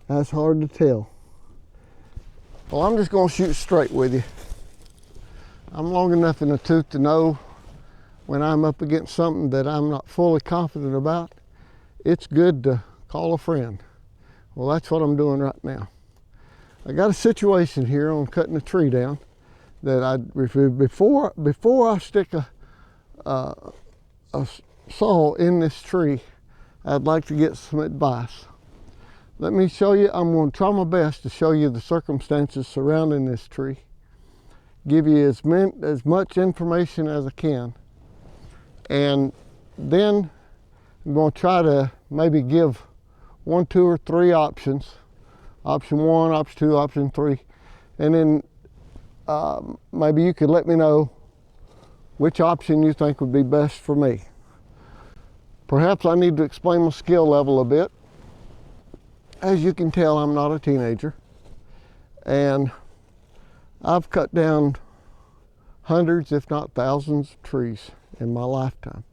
That's hard to tell. Well, I'm just gonna shoot straight with you. I'm long enough in the tooth to know when I'm up against something that I'm not fully confident about, it's good to call a friend. Well, that's what I'm doing right now. I got a situation here on cutting a tree down that before I stick a saw in this tree, I'd like to get some advice. Let me show you. I'm going to try my best to show you the circumstances surrounding this tree, give you as much information as I can, and then I'm going to try to maybe give 1, 2, or 3 options. Option 1, option 2, option 3, and then maybe you could let me know which option you think would be best for me. Perhaps I need to explain my skill level a bit. As you can tell, I'm not a teenager, and I've cut down hundreds, if not thousands, of trees in my lifetime.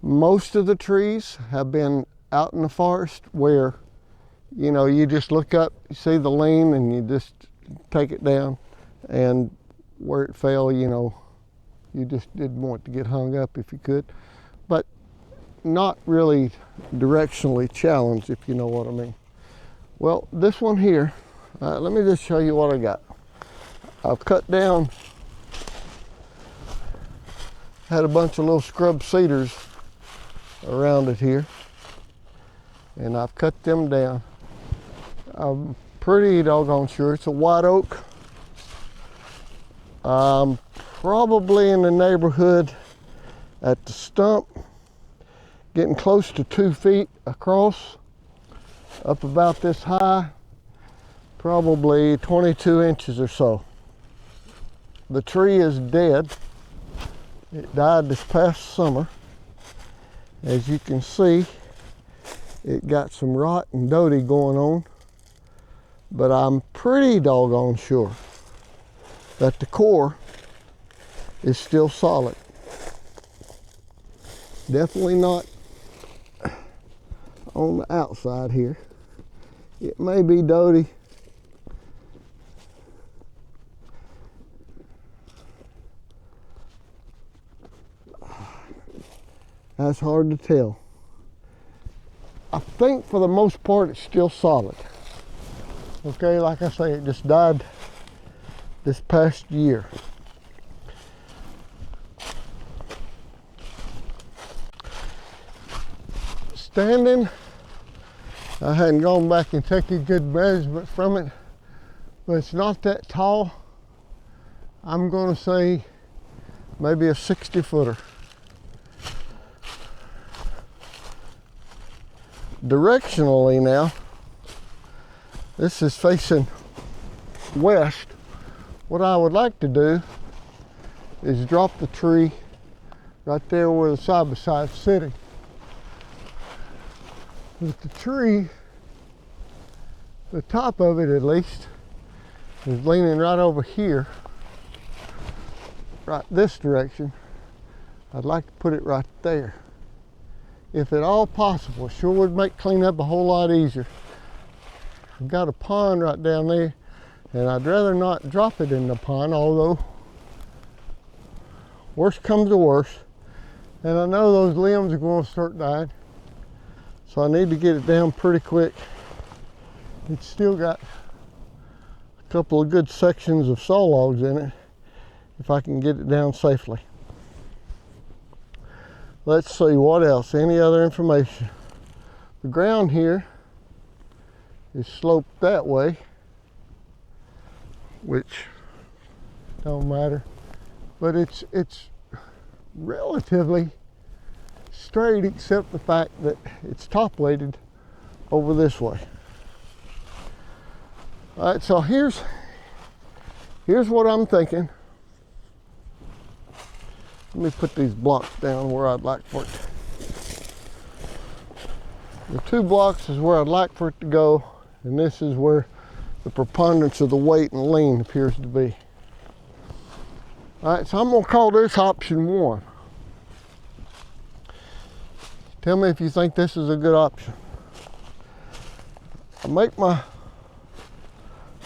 Most of the trees have been out in the forest where, you know, you just look up, you see the lean, and you just take it down, and where it fell, you know, you just didn't want to get hung up if you could, but not really directionally challenged, if you know what I mean. Well, this one here, let me just show you what I got. I've cut down, had a bunch of little scrub cedars around it here, and I've cut them down. I'm pretty doggone sure it's a white oak. Probably in the neighborhood at the stump, getting close to 2 feet across, up about this high, probably 22 inches or so. The tree is dead. It died this past summer. As you can see, it got some rot and doty going on, but I'm pretty doggone sure that the core is still solid. Definitely not on the outside here. It may be doty. That's hard to tell. I think for the most part it's still solid. Okay, like I say, it just died this past year. Standing, I hadn't gone back and taken good measurement from it, but it's not that tall. I'm going to say maybe a 60-footer. Directionally now, this is facing west. What I would like to do is drop the tree right there where the side-by-side's sitting. With the tree, the top of it at least, is leaning right over here, right this direction. I'd like to put it right there. If at all possible, it sure would make cleanup a whole lot easier. I've got a pond right down there, and I'd rather not drop it in the pond, although worst comes to worst, and I know those limbs are going to start dying, so I need to get it down pretty quick. It's still got a couple of good sections of saw logs in it, if I can get it down safely. Let's see what else, any other information. The ground here is sloped that way, which don't matter, but it's relatively straight, except the fact that it's top weighted over this way. All right, so here's what I'm thinking. Let me put these blocks down where I'd like for it. The 2 blocks is where I'd like for it to go, and this is where the preponderance of the weight and lean appears to be. All right, so I'm gonna call this option 1. Tell me if you think this is a good option. I make my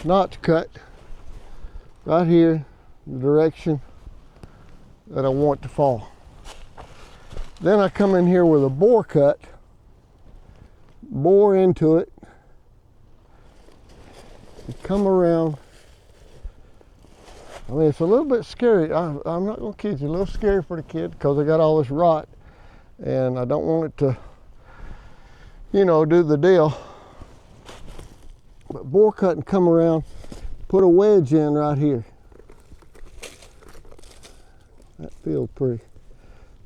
notch cut right here, the direction that I want to fall. Then I come in here with a bore cut, bore into it, and come around. I mean, it's a little bit scary. I'm not gonna kid you, a little scary for the kid because I got all this rot and I don't want it to, you know, do the deal. But bore cut and come around, put a wedge in right here. That feels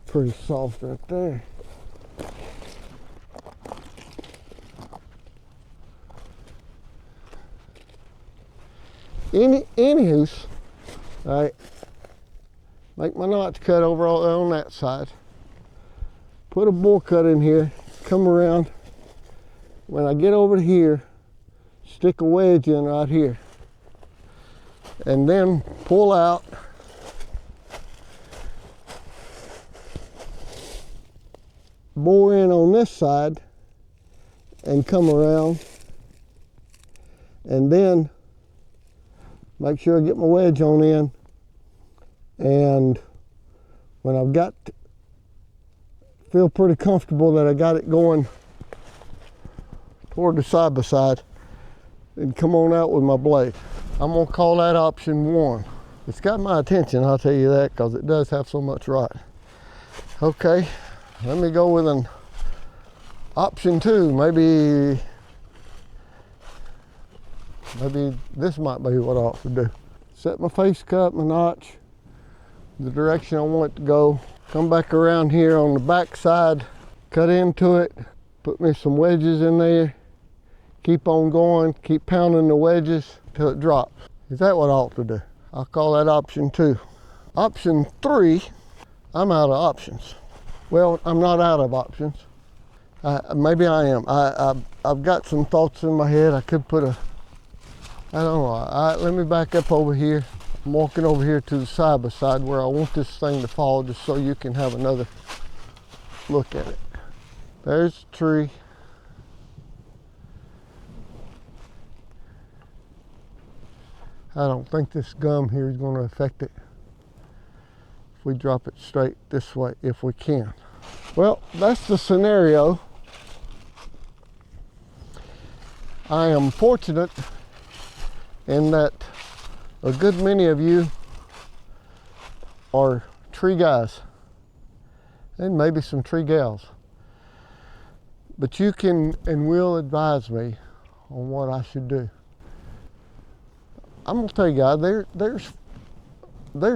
pretty soft right there. Anywho's, all right, make my notch cut over on that side. Put a bore cut in here, come around. When I get over to here, stick a wedge in right here. And then pull out. Bore in on this side and come around. And then make sure I get my wedge on in, and when I've got feel pretty comfortable that I got it going toward the side by side, then come on out with my blade. I'm gonna call that option 1. It's got my attention, I'll tell you that, because it does have so much rot. Okay, let me go with an option 2. Maybe this might be what I ought to do. Set my face cut, my notch, the direction I want it to go. Come back around here on the back side, cut into it, put me some wedges in there, keep on going, keep pounding the wedges till it drops. Is that what I ought to do? I'll call that option 2. Option 3, I'm out of options. Well, I'm not out of options. Maybe I am. I've got some thoughts in my head. I could put a, I don't know. Let me back up over here. I'm walking over here to the side by side where I want this thing to fall, just so you can have another look at it. There's the tree. I don't think this gum here is going to affect it if we drop it straight this way, if we can. Well, that's the scenario. I am fortunate in that a good many of you are tree guys and maybe some tree gals, but you can and will advise me on what I should do. I'm gonna tell you guys, there's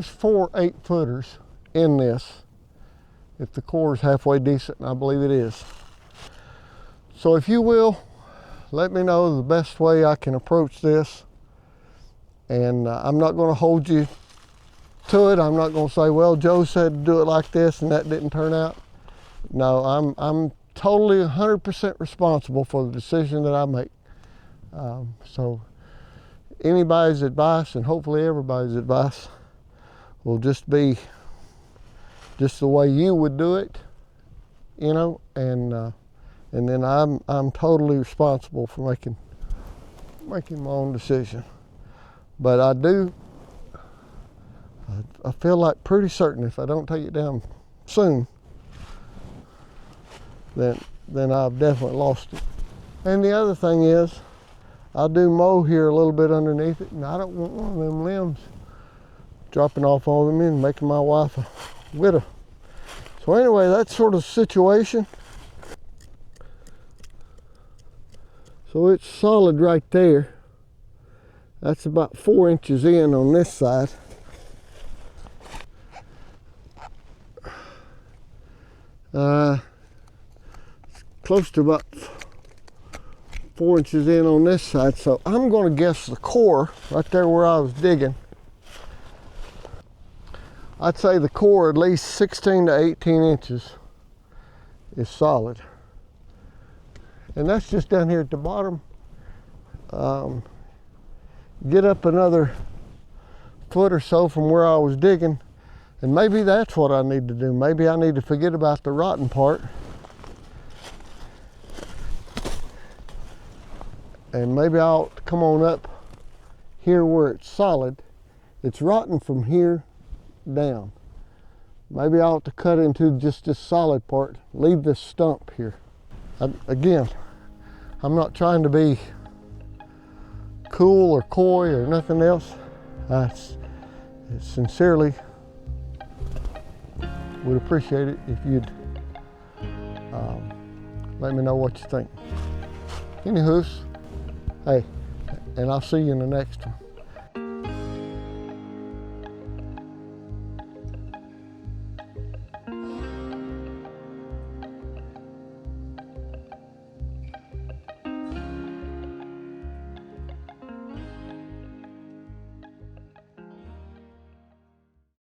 4 8-footers in this if the core is halfway decent, and I believe it is. So if you will, let me know the best way I can approach this. And I'm not going to hold you to it. I'm not going to say, well, Joe said to do it like this and that didn't turn out. No, I'm totally 100% responsible for the decision that I make. So anybody's advice, and hopefully everybody's advice, will just be just the way you would do it, you know, and then I'm totally responsible for making my own decision. But I feel like pretty certain if I don't take it down soon, then I've definitely lost it. And the other thing is, I do mow here a little bit underneath it, and I don't want one of them limbs dropping off over me and making my wife a widow. So anyway, that's sort of the situation. So it's solid right there. That's about 4 inches in on this side. Close to about 4 inches in on this side. So I'm going to guess the core right there where I was digging. I'd say the core at least 16 to 18 inches is solid. And that's just down here at the bottom. Get up another foot or so from where I was digging, and maybe that's what I need to do. Maybe I need to forget about the rotten part and maybe I ought to come on up here where it's solid. It's rotten from here down. Maybe I ought to cut into just this solid part, leave this stump here. Again, I'm not trying to be cool or coy or nothing else. I sincerely would appreciate it if you'd let me know what you think. Anywho, hey, and I'll see you in the next one.